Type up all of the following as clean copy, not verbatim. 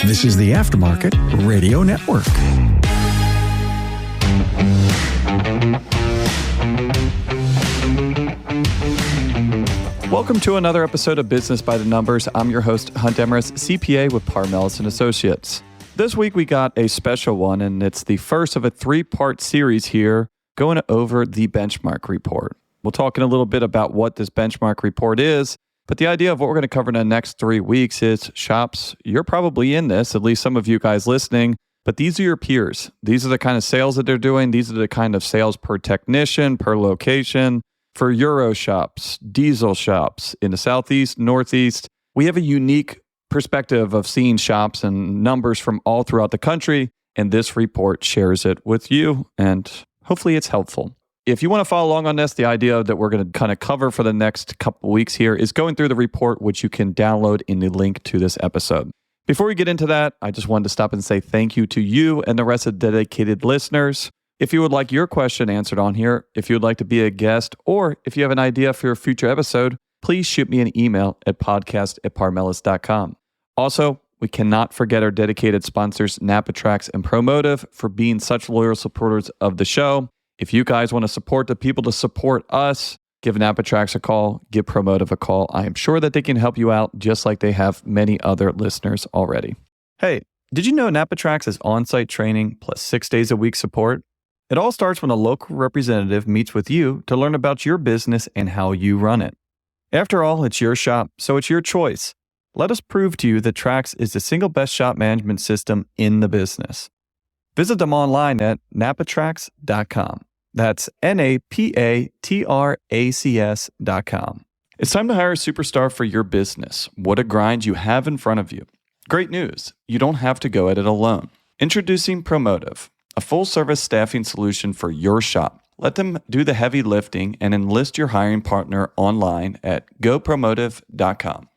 This is the Aftermarket Radio Network. Welcome to another episode of Business by the Numbers. I'm your host, Hunt Demarest, CPA with Parmelis & Associates. This week we got a special one, and it's the first of a three-part series here going over the benchmark report. We'll talk in a little bit about what this benchmark report is, but the idea of what we're going to cover in the next 3 weeks is, shops, you're probably in this, at least some of you guys listening, but these are your peers. These are the kind of sales that they're doing. These are the kind of sales per technician, per location. For Euro shops, diesel shops in the Southeast, Northeast, we have a unique perspective of seeing shops and numbers from all throughout the country, and this report shares it with you, and hopefully it's helpful. If you want to follow along on this, the idea that we're going to kind of cover for the next couple of weeks here is going through the report, which you can download in the link to this episode. Before we get into that, I just wanted to stop and say thank you to you and the rest of the dedicated listeners. If you would like your question answered on here, if you would like to be a guest, or if you have an idea for a future episode, please shoot me an email at podcast@parmelis.com. Also, we cannot forget our dedicated sponsors, Napatrax and Promotive, for being such loyal supporters of the show. If you guys want to support the people to support us, give Napatrax a call, give Promotive a call. I am sure that they can help you out just like they have many other listeners already. Hey, did you know Napatrax is on-site training plus 6 days a week support? It all starts when a local representative meets with you to learn about your business and how you run it. After all, it's your shop, so it's your choice. Let us prove to you that Trax is the single best shop management system in the business. Visit them online at napatrax.com. That's napatracs.com. It's time to hire a superstar for your business. What a grind you have in front of you. Great news, you don't have to go at it alone. Introducing Promotive, a full-service staffing solution for your shop. Let them do the heavy lifting and enlist your hiring partner online at gopromotive.com.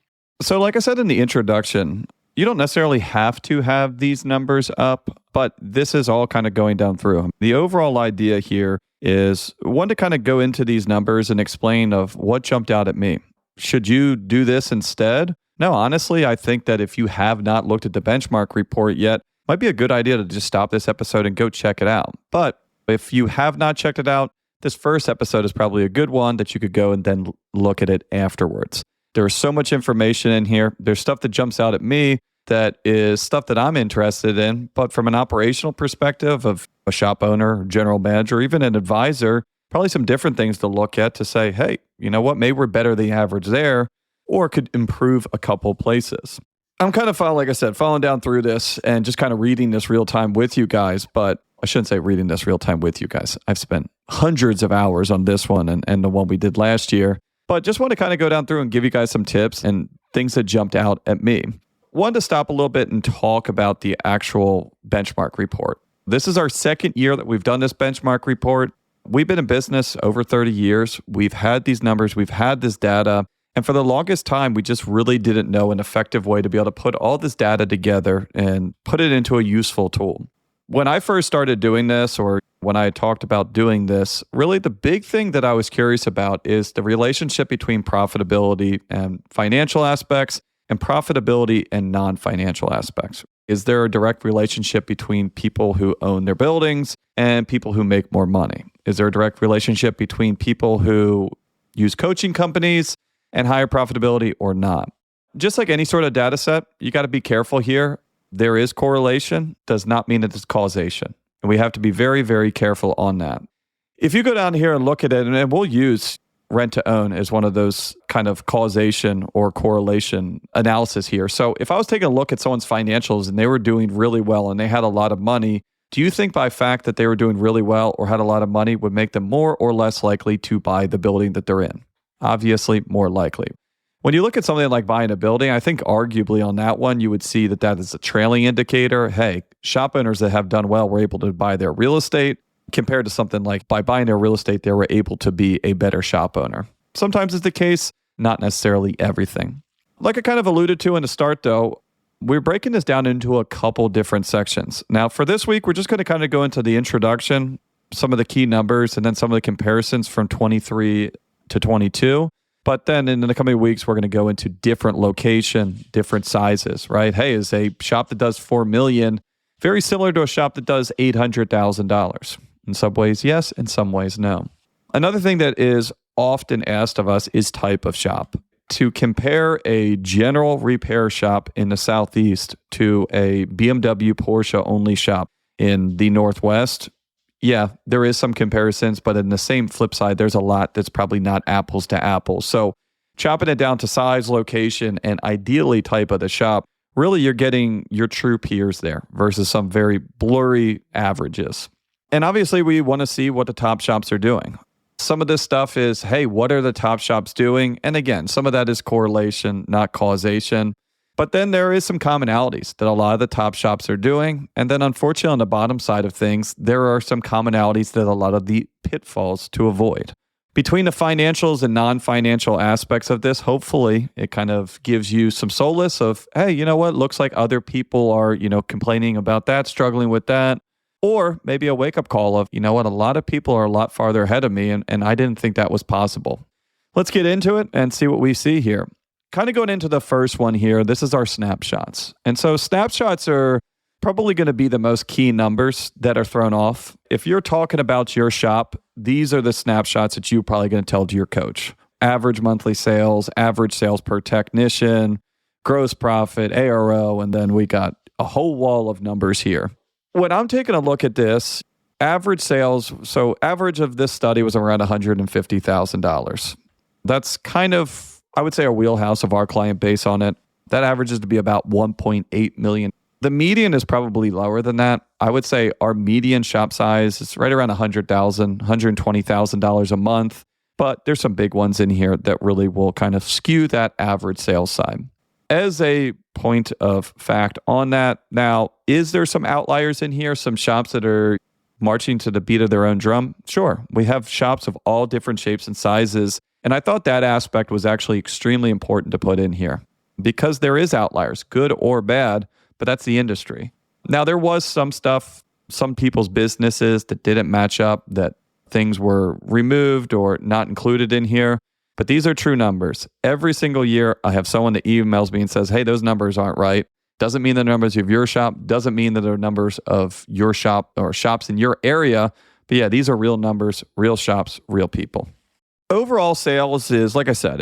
So like I said in the introduction, you don't necessarily have to have these numbers up, but this is all kind of going down through. The overall idea here is one to kind of go into these numbers and explain of what jumped out at me. Should you do this instead? No, honestly, I think that if you have not looked at the benchmark report yet, it might be a good idea to just stop this episode and go check it out. But if you have not checked it out, this first episode is probably a good one that you could go and then look at it afterwards. There's so much information in here. There's stuff that jumps out at me that is stuff that I'm interested in, but from an operational perspective of a shop owner, general manager, even an advisor, probably some different things to look at to say, hey, you know what, maybe we're better than the average there, or could improve a couple places. I'm kind of, like I said, following down through this and just kind of reading this real time with you guys, but I shouldn't say reading this real time with you guys. I've spent hundreds of hours on this one and the one we did last year, but just want to kind of go down through and give you guys some tips and things that jumped out at me. Wanted to stop a little bit and talk about the actual benchmark report. This is our second year that we've done this benchmark report. We've been in business over 30 years. We've had these numbers. We've had this data. And for the longest time, we just really didn't know an effective way to be able to put all this data together and put it into a useful tool. When I first started doing this, or when I talked about doing this, really the big thing that I was curious about is the relationship between profitability and financial aspects and profitability and non-financial aspects. Is there a direct relationship between people who own their buildings and people who make more money? Is there a direct relationship between people who use coaching companies and higher profitability or not? Just like any sort of data set, you got to be careful here. There is correlation, does not mean that it's causation. And we have to be very, very careful on that. If you go down here and look at it, and we'll use rent to own as one of those kind of causation or correlation analysis here. So if I was taking a look at someone's financials and they were doing really well and they had a lot of money, do you think by fact that they were doing really well or had a lot of money would make them more or less likely to buy the building that they're in? Obviously, more likely. When you look at something like buying a building, I think arguably on that one, you would see that that is a trailing indicator. Hey, shop owners that have done well were able to buy their real estate compared to something like by buying their real estate, they were able to be a better shop owner. Sometimes it's the case, not necessarily everything. Like I kind of alluded to in the start though, we're breaking this down into a couple different sections. Now for this week, we're just going to kind of go into the introduction, some of the key numbers, and then some of the comparisons from 23 to 22. But then in the coming weeks, we're going to go into different location, different sizes, right? Hey, is a shop that does $4 million very similar to a shop that does $800,000? In some ways, yes. In some ways, no. Another thing that is often asked of us is type of shop. To compare a general repair shop in the Southeast to a BMW Porsche only shop in the Northwest, yeah, there is some comparisons, but in the same flip side, there's a lot that's probably not apples to apples. So chopping it down to size, location, and ideally type of the shop, really you're getting your true peers there versus some very blurry averages. And obviously we want to see what the top shops are doing. Some of this stuff is, hey, what are the top shops doing? And again, some of that is correlation, not causation. But then there is some commonalities that a lot of the top shops are doing. And then unfortunately, on the bottom side of things, there are some commonalities that a lot of the pitfalls to avoid. Between the financials and non-financial aspects of this, hopefully it kind of gives you some solace of, hey, you know what? Looks like other people are, complaining about that, struggling with that. Or maybe a wake-up call of, you know what? A lot of people are a lot farther ahead of me, and I didn't think that was possible. Let's get into it and see what we see here. Kind of going into the first one here, this is our snapshots. And so snapshots are probably going to be the most key numbers that are thrown off. If you're talking about your shop, these are the snapshots that you're probably going to tell to your coach. Average monthly sales, average sales per technician, gross profit, ARO, and then we got a whole wall of numbers here. When I'm taking a look at this, average sales, so average of this study was around $150,000. That's kind of, I would say, a wheelhouse of our client base on it. That averages to be about 1.8 million. The median is probably lower than that. I would say our median shop size is right around $100,000, $120,000 a month. But there's some big ones in here that really will kind of skew that average sales side. As a point of fact on that, now, is there some outliers in here? Some shops that are marching to the beat of their own drum? Sure. We have shops of all different shapes and sizes. And I thought that aspect was actually extremely important to put in here because there is outliers, good or bad, but that's the industry. Now, there was some stuff, some people's businesses that didn't match up, that things were removed or not included in here. But these are true numbers. Every single year, I have someone that emails me and says, hey, those numbers aren't right. Doesn't mean the numbers of your shop. Doesn't mean that they're numbers of your shop or shops in your area. But yeah, these are real numbers, real shops, real people. Overall sales is, like I said,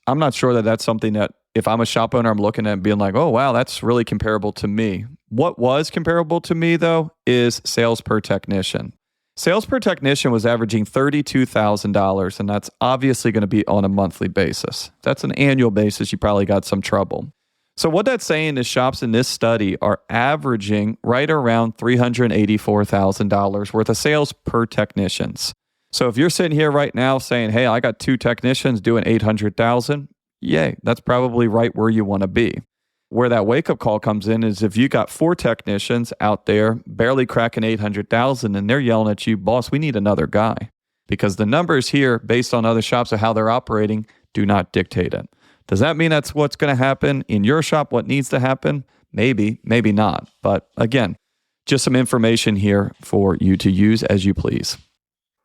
I'm not sure that that's something that if I'm a shop owner, I'm looking at and being like, oh, wow, that's really comparable to me. What was comparable to me, though, is sales per technician. Sales per technician was averaging $32,000, and that's obviously going to be on a monthly basis. If that's an annual basis, you probably got some trouble. So what that's saying is shops in this study are averaging right around $384,000 worth of sales per technicians. So if you're sitting here right now saying, hey, I got 2 technicians doing $800,000, yay, that's probably right where you want to be. Where that wake-up call comes in is if you got 4 technicians out there barely cracking $800,000 and they're yelling at you, boss, we need another guy. Because the numbers here, based on other shops or how they're operating, do not dictate it. Does that mean that's what's going to happen in your shop, what needs to happen? Maybe, maybe not. But again, just some information here for you to use as you please.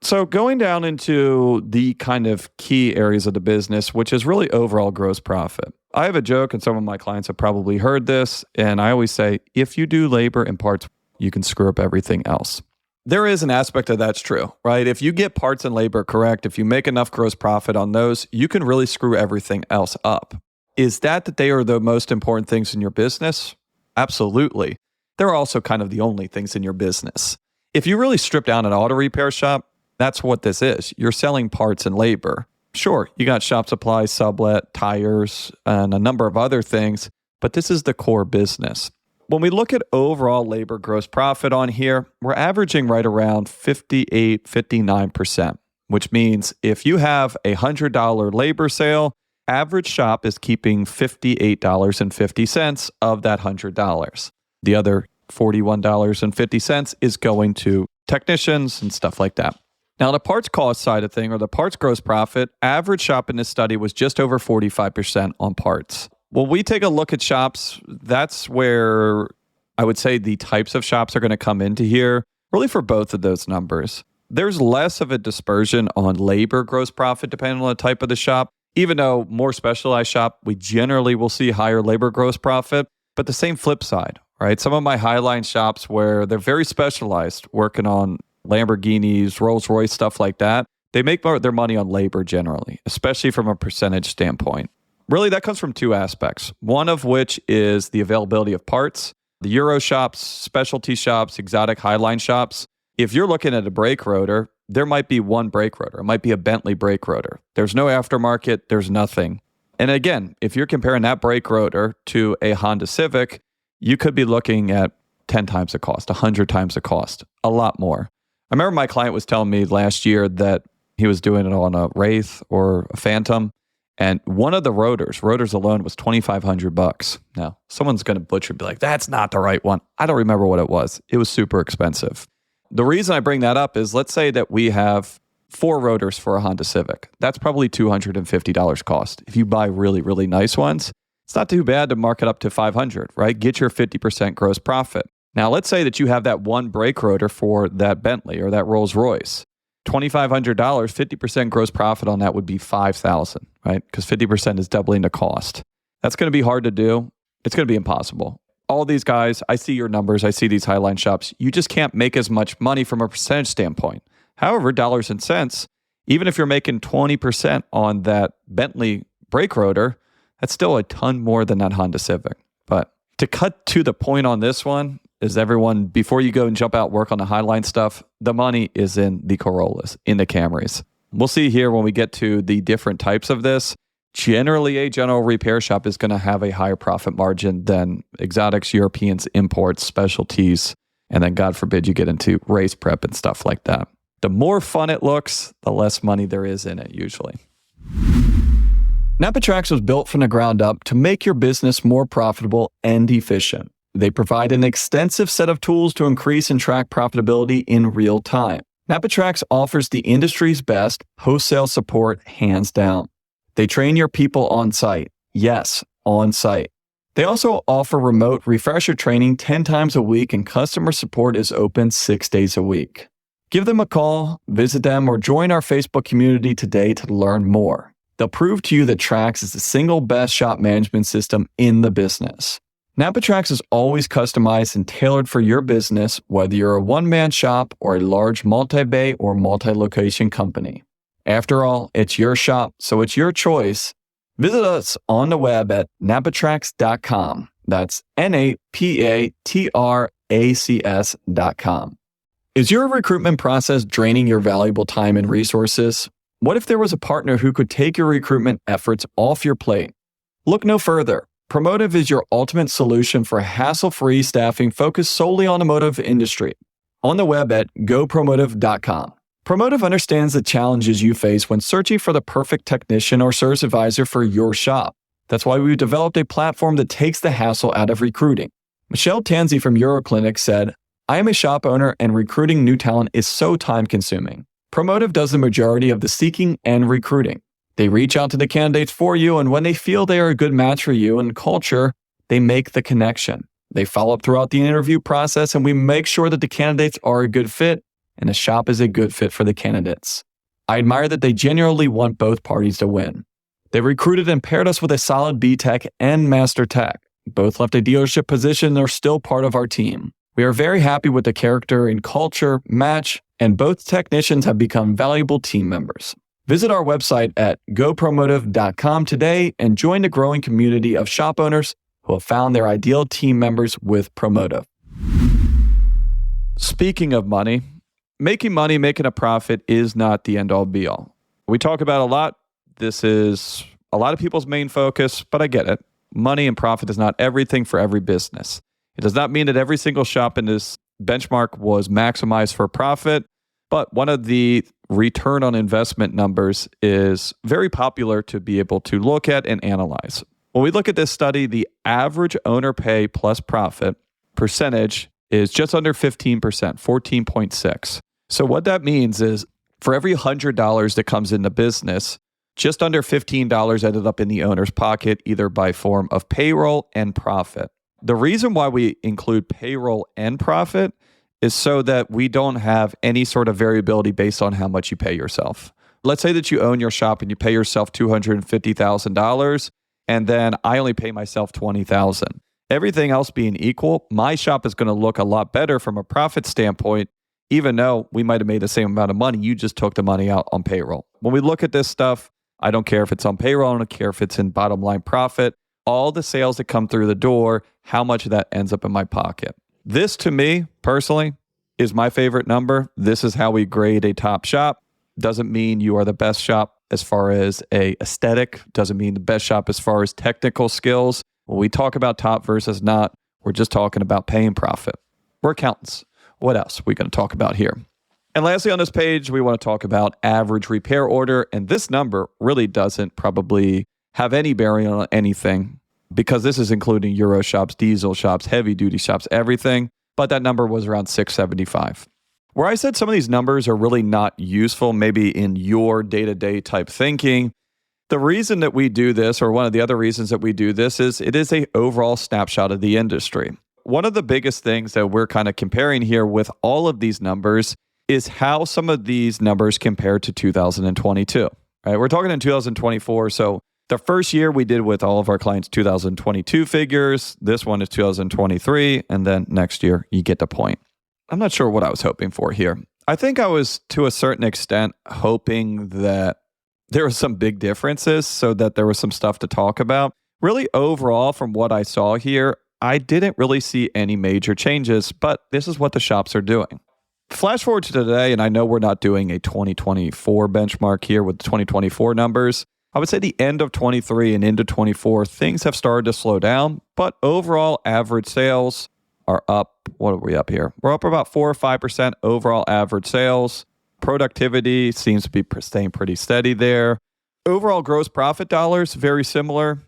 So going down into the kind of key areas of the business, which is really overall gross profit. I have a joke, and some of my clients have probably heard this, and I always say, if you do labor and parts, you can screw up everything else. There is an aspect of that's true, right? If you get parts and labor correct, if you make enough gross profit on those, you can really screw everything else up. Is that they are the most important things in your business? Absolutely. They're also kind of the only things in your business. If you really strip down an auto repair shop, that's what this is. You're selling parts and labor. Sure, you got shop supplies, sublet, tires, and a number of other things, but this is the core business. When we look at overall labor gross profit on here, we're averaging right around 58, 59%, which means if you have a $100 labor sale, average shop is keeping $58.50 of that $100. The other $41.50 is going to technicians and stuff like that. Now, the parts cost side of thing, or the parts gross profit, average shop in this study was just over 45% on parts. When we take a look at shops, that's where I would say the types of shops are going to come into here, really for both of those numbers. There's less of a dispersion on labor gross profit depending on the type of the shop. Even though more specialized shop, we generally will see higher labor gross profit, but the same flip side, right? Some of my highline shops where they're very specialized, working on Lamborghinis, Rolls Royce, stuff like that, they make their money on labor generally, especially from a percentage standpoint. Really, that comes from two aspects. One of which is the availability of parts. The Euro shops, specialty shops, exotic highline shops. If you're looking at a brake rotor, there might be one brake rotor. It might be a Bentley brake rotor. There's no aftermarket. There's nothing. And again, if you're comparing that brake rotor to a Honda Civic, you could be looking at 10 times the cost, 100 times the cost, a lot more. I remember my client was telling me last year that he was doing it on a Wraith or a Phantom, and one of the rotors alone was $2,500. Now, someone's going to butcher and be like, that's not the right one. I don't remember what it was. It was super expensive. The reason I bring that up is, let's say that we have 4 rotors for a Honda Civic. That's probably $250 cost. If you buy really, really nice ones, it's not too bad to mark it up to $500, right? Get your 50% gross profit. Now, let's say that you have that one brake rotor for that Bentley or that Rolls Royce. $2,500, 50% gross profit on that would be $5,000, right? Because 50% is doubling the cost. That's going to be hard to do. It's going to be impossible. All these guys, I see your numbers. I see these highline shops. You just can't make as much money from a percentage standpoint. However, dollars and cents, even if you're making 20% on that Bentley brake rotor, that's still a ton more than that Honda Civic. But to cut to the point on this one is, everyone, before you go and jump out work on the highline stuff, the money is in the Corollas, in the Camrys. We'll see here when we get to the different types of this. Generally, a general repair shop is going to have a higher profit margin than exotics, Europeans, imports, specialties, and then God forbid you get into race prep and stuff like that. The more fun it looks, the less money there is in it usually. NapaTrax was built from the ground up to make your business more profitable and efficient. They provide an extensive set of tools to increase and track profitability in real time. NapaTrax offers the industry's best wholesale support, hands down. They train your people on site. Yes, on site. They also offer remote refresher training 10 times a week, and customer support is open 6 days a week. Give them a call, visit them, or join our Facebook community today to learn more. They'll prove to you that Trax is the single best shop management system in the business. NapaTrax is always customized and tailored for your business, whether you're a one-man shop or a large multi-bay or multi-location company. After all, it's your shop, so it's your choice. Visit us on the web at napatrax.com. That's NAPATRACS.com. Is your recruitment process draining your valuable time and resources? What if there was a partner who could take your recruitment efforts off your plate? Look no further. Promotive is your ultimate solution for hassle-free staffing focused solely on the automotive industry. On the web at gopromotive.com. Promotive understands the challenges you face when searching for the perfect technician or service advisor for your shop. That's why we've developed a platform that takes the hassle out of recruiting. Michelle Tanzi from Euroclinic said, "I am a shop owner and recruiting new talent is so time-consuming. Promotive does the majority of the seeking and recruiting. They reach out to the candidates for you, and when they feel they are a good match for you and culture, they make the connection. They follow up throughout the interview process, and we make sure that the candidates are a good fit and the shop is a good fit for the candidates. I admire that they genuinely want both parties to win. They recruited and paired us with a solid B-Tech and Master Tech. Both left a dealership position and are still part of our team. We are very happy with the character and culture match, and both technicians have become valuable team members." Visit our website at gopromotive.com today and join the growing community of shop owners who have found their ideal team members with Promotive. Speaking of money, making a profit is not the end-all be-all. We talk about a lot. This is a lot of people's main focus, but I get it. Money and profit is not everything for every business. It does not mean that every single shop in this benchmark was maximized for profit, but one of the return on investment numbers is very popular to be able to look at and analyze. When we look at this study, the average owner pay plus profit percentage is just under 15%, 14.6. So what that means is for every $100 that comes into business, just under $15 ended up in the owner's pocket, either by form of payroll and profit. The reason why we include payroll and profit is so that we don't have any sort of variability based on how much you pay yourself. Let's say that you own your shop and you pay yourself $250,000, and then I only pay myself $20,000. Everything else being equal, my shop is going to look a lot better from a profit standpoint, even though we might have made the same amount of money. You just took the money out on payroll. When we look at this stuff, I don't care if it's on payroll. I don't care if it's in bottom line profit. All the sales that come through the door, how much of that ends up in my pocket. This, to me, personally, is my favorite number. This is how we grade a top shop. Doesn't mean you are the best shop as far as a aesthetic. Doesn't mean the best shop as far as technical skills. When we talk about top versus not, we're just talking about paying profit. We're accountants. What else are we going to talk about here? And lastly on this page, we want to talk about average repair order. And this number really doesn't probably have any bearing on anything because this is including Euro shops, diesel shops, heavy duty shops, everything. But that number was around 675. Where I said some of these numbers are really not useful, maybe in your day-to-day type thinking, the reason that we do this, or one of the other reasons that we do this, is it is an overall snapshot of the industry. One of the biggest things that we're kind of comparing here with all of these numbers is how some of these numbers compare to 2022. Right? We're talking in 2024, so the first year we did with all of our clients 2022 figures. This one is 2023, and then next year you get the point. I'm not sure what I was hoping for here. I think I was, to a certain extent, hoping that there were some big differences so that there was some stuff to talk about. Really, overall, from what I saw here, I didn't really see any major changes, but this is what the shops are doing. Flash forward to today, and I know we're not doing a 2024 benchmark here with the 2024 numbers. I would say the end of 23 and into 24, things have started to slow down, but overall average sales are up. What are we up here? We're up about 4 or 5% overall average sales. Productivity seems to be staying pretty steady there. Overall gross profit dollars, very similar.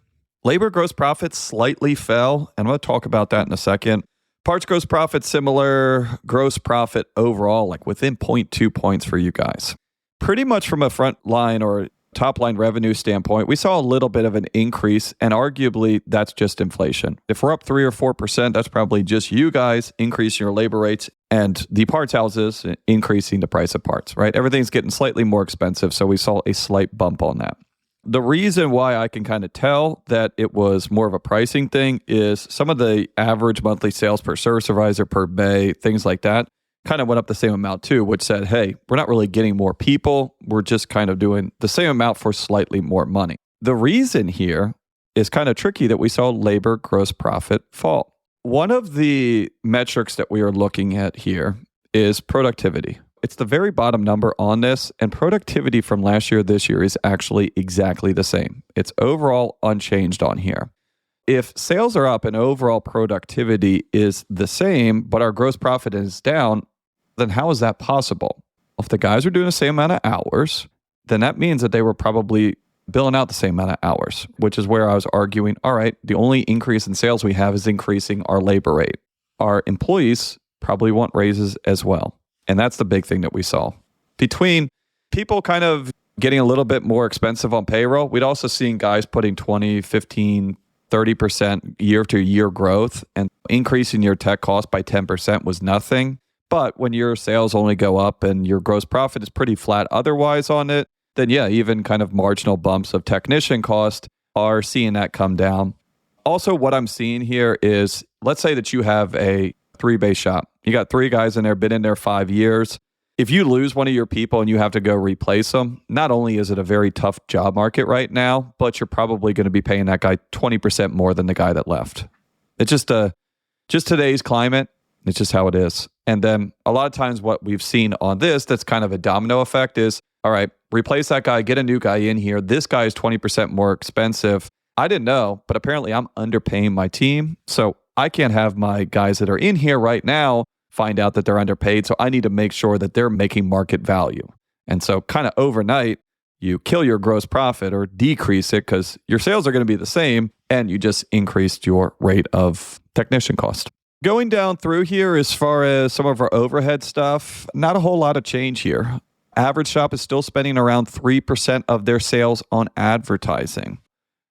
Labor gross profit slightly fell, and I'm going to talk about that in a second. Parts gross profit similar. Gross profit overall, like within 0.2 points for you guys. Pretty much from a front line or top line revenue standpoint, we saw a little bit of an increase, and arguably that's just inflation. If we're up 3 or 4%, that's probably just you guys increasing your labor rates and the parts houses increasing the price of parts, right? Everything's getting slightly more expensive, so we saw a slight bump on that. The reason why I can kind of tell that it was more of a pricing thing is some of the average monthly sales per service supervisor, per bay, things like that, kind of went up the same amount too, which said, hey, we're not really getting more people. We're just kind of doing the same amount for slightly more money. The reason here is kind of tricky that we saw labor gross profit fall. One of the metrics that we are looking at here is productivity. It's the very bottom number on this, and productivity from last year, this year is actually exactly the same. It's overall unchanged on here. If sales are up and overall productivity is the same, but our gross profit is down, then how is that possible? If the guys are doing the same amount of hours, then that means that they were probably billing out the same amount of hours, which is where I was arguing, all right, the only increase in sales we have is increasing our labor rate. Our employees probably want raises as well. And that's the big thing that we saw. Between people kind of getting a little bit more expensive on payroll, we'd also seen guys putting 20, 15, 30% year to year growth, and increasing your tech cost by 10% was nothing. But when your sales only go up and your gross profit is pretty flat otherwise on it, then yeah, even kind of marginal bumps of technician cost are seeing that come down. Also, what I'm seeing here is, let's say that you have a 3-bay shop. You got 3 guys in there, been in there 5 years. If you lose one of your people and you have to go replace them, not only is it a very tough job market right now, but you're probably going to be paying that guy 20% more than the guy that left. It's just today's climate. It's just how it is. And then a lot of times what we've seen on this, that's kind of a domino effect is, all right, replace that guy, get a new guy in here. This guy is 20% more expensive. I didn't know, but apparently I'm underpaying my team. So I can't have my guys that are in here right now find out that they're underpaid. So I need to make sure that they're making market value. And so kind of overnight, you kill your gross profit or decrease it because your sales are going to be the same and you just increased your rate of technician cost. Going down through here as far as some of our overhead stuff, not a whole lot of change here. Average shop is still spending around 3% of their sales on advertising.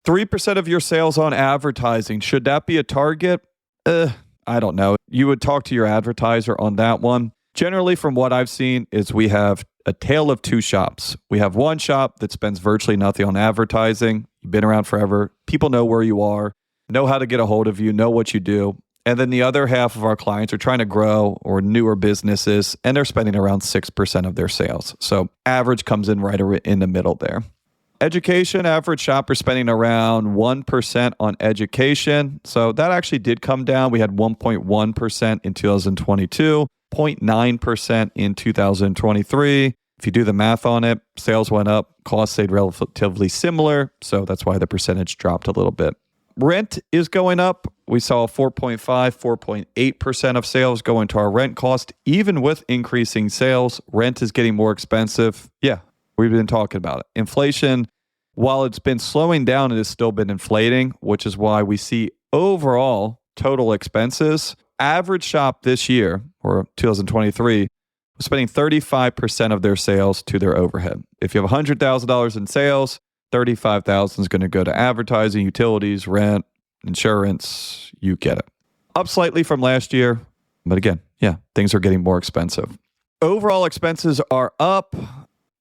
3% of your sales on advertising. Should that be a target? I don't know. You would talk to your advertiser on that one. Generally, from what I've seen, is we have a tale of two shops. We have one shop that spends virtually nothing on advertising. You've been around forever. People know where you are, know how to get a hold of you, know what you do. And then the other half of our clients are trying to grow or newer businesses, and they're spending around 6% of their sales. So average comes in right in the middle there. Education, average shopper spending around 1% on education. So that actually did come down. We had 1.1% in 2022, 0.9% in 2023. If you do the math on it, sales went up, costs stayed relatively similar. So that's why the percentage dropped a little bit. Rent is going up. We saw 4.8% of sales go into our rent cost. Even with increasing sales, rent is getting more expensive. Yeah, we've been talking about it. Inflation, while it's been slowing down, it has still been inflating, which is why we see overall total expenses. Average shop this year, or 2023, was spending 35% of their sales to their overhead. If you have $100,000 in sales, $35,000 is going to go to advertising, utilities, rent, insurance. You get it. Up slightly from last year, but again, yeah, things are getting more expensive. Overall expenses are up.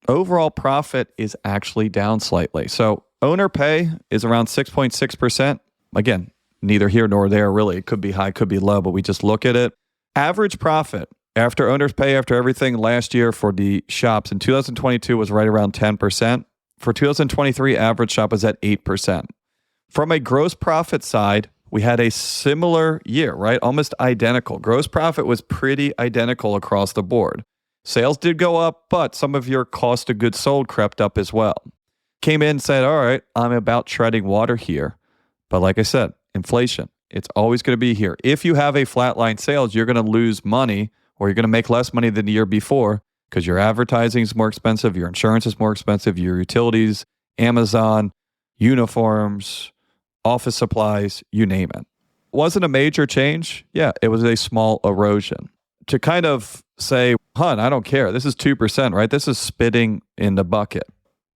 Overall profit is actually down slightly. So owner pay is around 6.6%. Again, neither here nor there really. It could be high, could be low, but we just look at it. Average profit after owner's pay, after everything last year for the shops in 2022 was right around 10%. For 2023, average shop was at 8%. From a gross profit side, we had a similar year, right? Almost identical. Gross profit was pretty identical across the board. Sales did go up, but some of your cost of goods sold crept up as well. Came in and said, all right, I'm about treading water here. But like I said, inflation, it's always going to be here. If you have a flatline sales, you're going to lose money or you're going to make less money than the year before because your advertising is more expensive, your insurance is more expensive, your utilities, Amazon, uniforms, office supplies, you name it. Wasn't a major change? Yeah, it was a small erosion. To kind of say, I don't care. This is 2%, right? This is spitting in the bucket.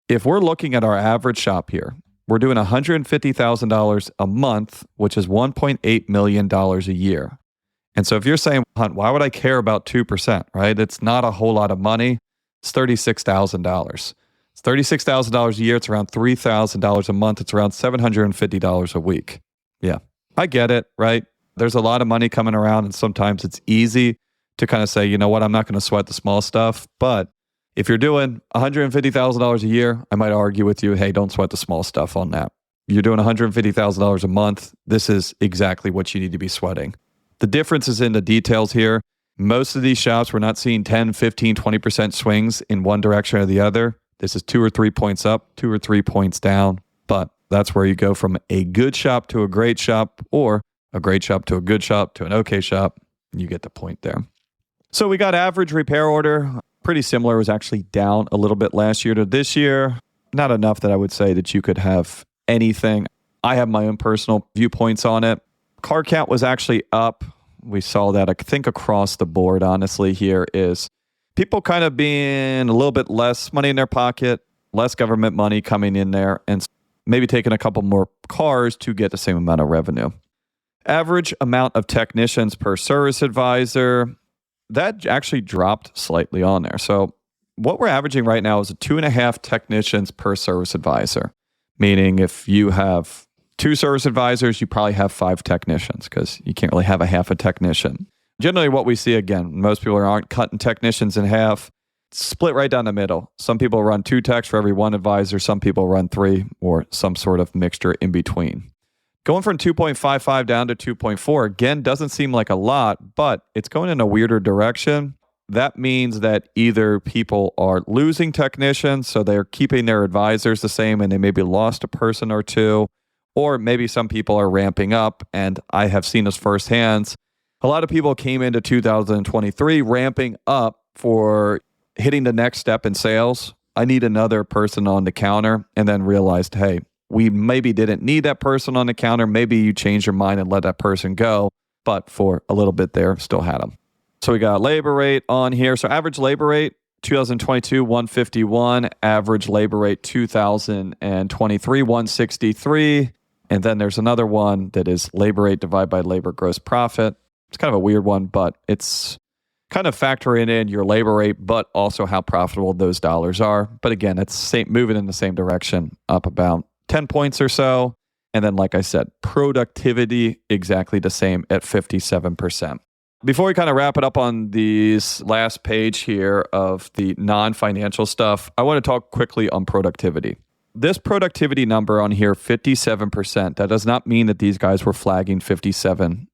If we're looking at our average shop here, we're doing $150,000 a month, which is $1.8 million a year. And so if you're saying, why would I care about 2%, right? It's not a whole lot of money. It's $36,000. It's $36,000 a year. It's around $3,000 a month. It's around $750 a week. Yeah, I get it, right? There's a lot of money coming around, and sometimes it's easy to kind of say, you know what, I'm not going to sweat the small stuff. But if you're doing $150,000 a year, I might argue with you, hey, don't sweat the small stuff on that. You're doing $150,000 a month. This is exactly what you need to be sweating. The difference is in the details here. Most of these shops, we're not seeing 10, 15, 20% swings in one direction or the other. This is 2 or 3 points up, 2 or 3 points down. But that's where you go from a good shop to a great shop, or a great shop to a good shop to an okay shop. You get the point there. So we got average repair order. Pretty similar. It was actually down a little bit last year to this year. Not enough that I would say that you could have anything. I have my own personal viewpoints on it. Car count was actually up. We saw that, I think, across the board, honestly, here is people kind of being a little bit less money in their pocket, less government money coming in there, and maybe taking a couple more cars to get the same amount of revenue. Average amount of technicians per service advisor, that actually dropped slightly on there. So what we're averaging right now is 2.5 technicians per service advisor, meaning if you have 2 service advisors, you probably have 5 technicians because you can't really have a half a technician. Generally what we see, again, most people aren't cutting technicians in half. It's split right down the middle. Some people run 2 techs for every 1 advisor. Some people run 3 or some sort of mixture in between. Going from 2.55 down to 2.4, again, doesn't seem like a lot, but it's going in a weirder direction. That means that either people are losing technicians, so they're keeping their advisors the same and they maybe lost a person or 2, or maybe some people are ramping up, and I have seen this firsthand. A lot of people came into 2023 ramping up for hitting the next step in sales. I need another person on the counter, and then realized, hey, we maybe didn't need that person on the counter. Maybe you changed your mind and let that person go, but for a little bit there, still had them. So we got labor rate on here. So average labor rate, 2022, 151. Average labor rate, 2023, 163. And then there's another one that is labor rate divided by labor gross profit. It's kind of a weird one, but it's kind of factoring in your labor rate, but also how profitable those dollars are. But again, it's moving in the same direction, up about 10 points or so. And then, like I said, productivity exactly the same at 57%. Before we kind of wrap it up on these last page here of the non-financial stuff, I want to talk quickly on productivity. This productivity number on here, 57%, that does not mean that these guys were flagging 57%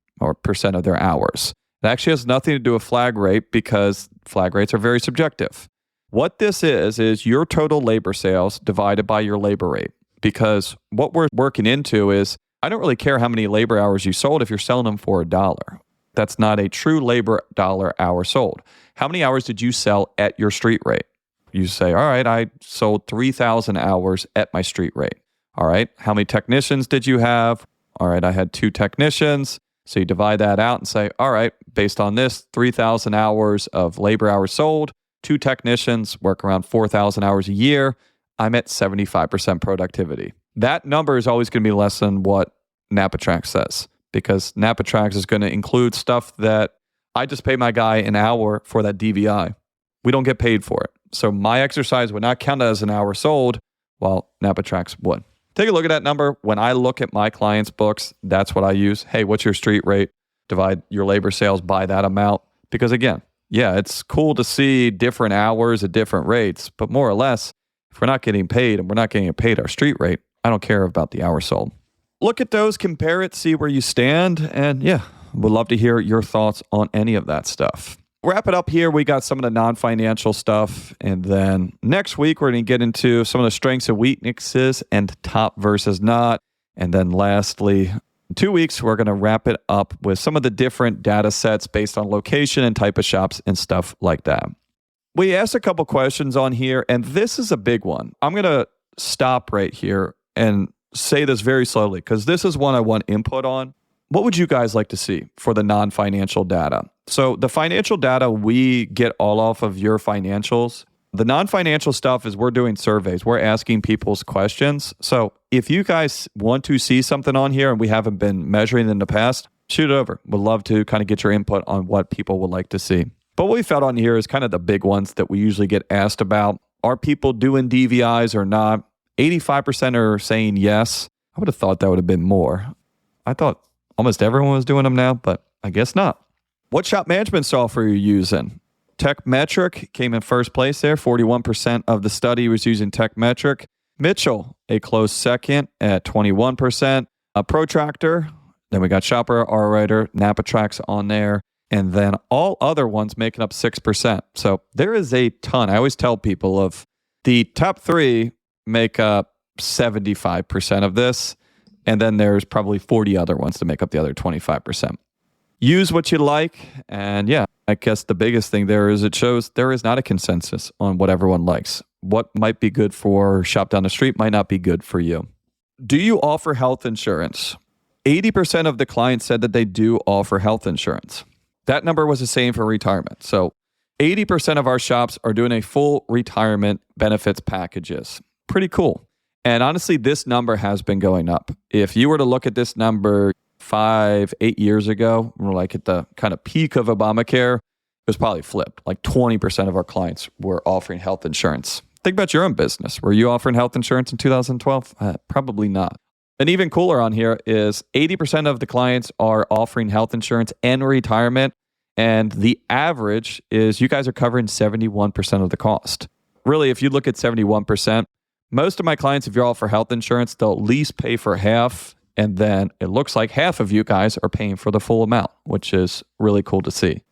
of their hours. It actually has nothing to do with flag rate because flag rates are very subjective. What this is your total labor sales divided by your labor rate. Because what we're working into is, I don't really care how many labor hours you sold if you're selling them for $1. That's not a true labor dollar hour sold. How many hours did you sell at your street rate? You say, all right, I sold 3,000 hours at my street rate. All right, how many technicians did you have? All right, I had 2 technicians. So you divide that out and say, all right, based on this, 3,000 hours of labor hours sold, 2 technicians work around 4,000 hours a year. I'm at 75% productivity. That number is always going to be less than what NapaTrack says, because NapaTrack is going to include stuff that I just pay my guy an hour for that DVI. We don't get paid for it. So my exercise would not count as an hour sold, while NapaTrack's would. Take a look at that number. When I look at my clients' books, that's what I use. Hey, what's your street rate? Divide your labor sales by that amount. Because again, yeah, it's cool to see different hours at different rates, but more or less, if we're not getting paid and we're not getting paid our street rate, I don't care about the hours sold. Look at those, compare it, see where you stand, and yeah, would love to hear your thoughts on any of that stuff. Wrap it up here. We got some of the non-financial stuff, and then next week we're going to get into some of the strengths and weaknesses and top versus not. And then lastly, in 2 weeks, we're going to wrap it up with some of the different data sets based on location and type of shops and stuff like that. We asked a couple questions on here, and this is a big one. I'm going to stop right here and say this very slowly because this is one I want input on. What would you guys like to see for the non-financial data? So the financial data, we get all off of your financials. The non-financial stuff is we're doing surveys. We're asking people's questions. So if you guys want to see something on here and we haven't been measuring in the past, shoot it over. We'd love to kind of get your input on what people would like to see. But what we found on here is kind of the big ones that we usually get asked about. Are people doing DVIs or not? 85% are saying yes. I would have thought that would have been more. I thought almost everyone was doing them now, but I guess not. What shop management software are you using? TechMetric came in first place there. 41% of the study was using TechMetric. Mitchell, a close second at 21%. Protractor, then we got Shopper, R-Writer, NapaTrack's on there. And then all other ones making up 6%. So there is a ton. I always tell people of the top 3 make up 75% of this. And then there's probably 40 other ones to make up the other 25%. Use what you like. And yeah, I guess the biggest thing there is it shows there is not a consensus on what everyone likes. What might be good for shop down the street might not be good for you. Do you offer health insurance? 80% of the clients said that they do offer health insurance. That number was the same for retirement. So 80% of our shops are doing a full retirement benefits packages. Pretty cool. And honestly, this number has been going up. If you were to look at this number 5, 8 years ago, we're like at the kind of peak of Obamacare, it was probably flipped. Like 20% of our clients were offering health insurance. Think about your own business. Were you offering health insurance in 2012? Probably not. And even cooler on here is 80% of the clients are offering health insurance and retirement. And the average is you guys are covering 71% of the cost. Really, if you look at 71%, most of my clients, if you're all for health insurance, they'll at least pay for half. And then it looks like half of you guys are paying for the full amount, which is really cool to see.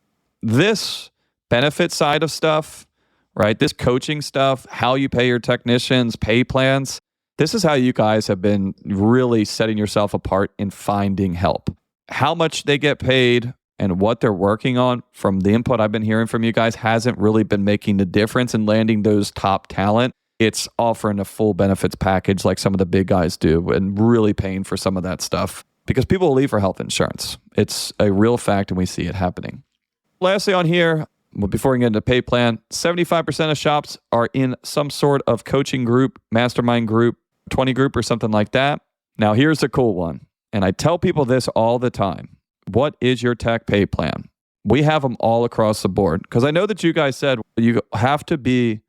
This benefit side of stuff, right? This coaching stuff, how you pay your technicians, pay plans. This is how you guys have been really setting yourself apart in finding help. How much they get paid and what they're working on from the input I've been hearing from you guys hasn't really been making the difference in landing those top talent. It's offering a full benefits package like some of the big guys do and really paying for some of that stuff because people will leave for health insurance. It's a real fact and we see it happening. Lastly on here, before we get into pay plan, 75% of shops are in some sort of coaching group, mastermind group, 20 group or something like that. Now here's the cool one. And I tell people this all the time. What is your tech pay plan? We have them all across the board because I know that you guys said you have to be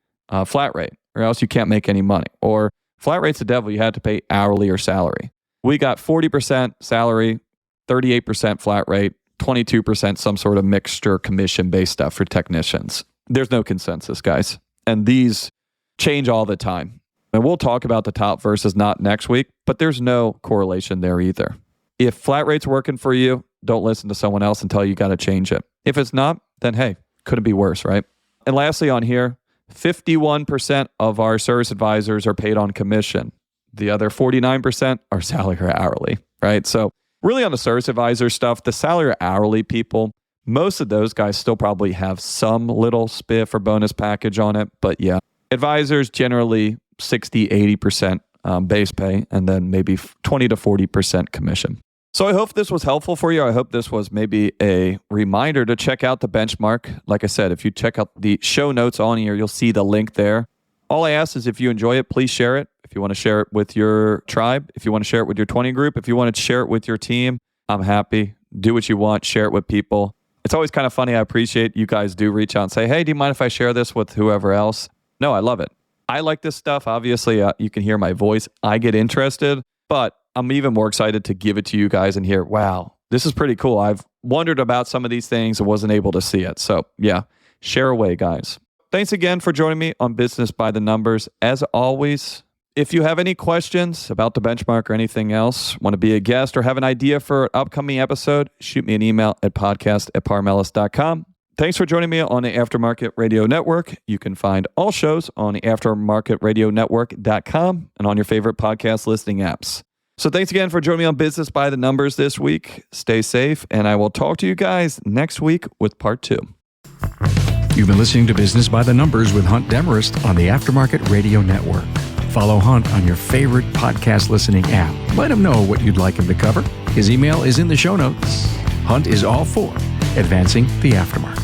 flat rate or else you can't make any money. Or flat rate's the devil. You had to pay hourly or salary. We got 40% salary, 38% flat rate, 22% some sort of mixture commission-based stuff for technicians. There's no consensus, guys. And these change all the time. And we'll talk about the top versus not next week, but there's no correlation there either. If flat rate's working for you, don't listen to someone else and tell you got to change it. If it's not, then hey, couldn't be worse, right? And lastly on here, 51% of our service advisors are paid on commission. The other 49% are salary or hourly, right? So really on the service advisor stuff, the salary or hourly people, most of those guys still probably have some little spiff or bonus package on it. But yeah, advisors generally 60, 80% base pay and then maybe 20 to 40% commission. So I hope this was helpful for you. I hope this was maybe a reminder to check out the benchmark. Like I said, if you check out the show notes on here, you'll see the link there. All I ask is if you enjoy it, please share it. If you want to share it with your tribe, if you want to share it with your 20 group, if you want to share it with your team, I'm happy. Do what you want, share it with people. It's always kind of funny. I appreciate you guys do reach out and say, hey, do you mind if I share this with whoever else? No, I love it. I like this stuff. Obviously, you can hear my voice. I get interested, but I'm even more excited to give it to you guys and hear, wow, this is pretty cool. I've wondered about some of these things and wasn't able to see it. So yeah, share away, guys. Thanks again for joining me on Business by the Numbers. As always, if you have any questions about the benchmark or anything else, want to be a guest or have an idea for an upcoming episode, shoot me an email at podcast@parmelis.com. Thanks for joining me on the Aftermarket Radio Network. You can find all shows on the aftermarketradionetwork.com and on your favorite podcast listening apps. So thanks again for joining me on Business by the Numbers this week. Stay safe, and I will talk to you guys next week with part 2. You've been listening to Business by the Numbers with Hunt Demarest on the Aftermarket Radio Network. Follow Hunt on your favorite podcast listening app. Let him know what you'd like him to cover. His email is in the show notes. Hunt is all for advancing the aftermarket.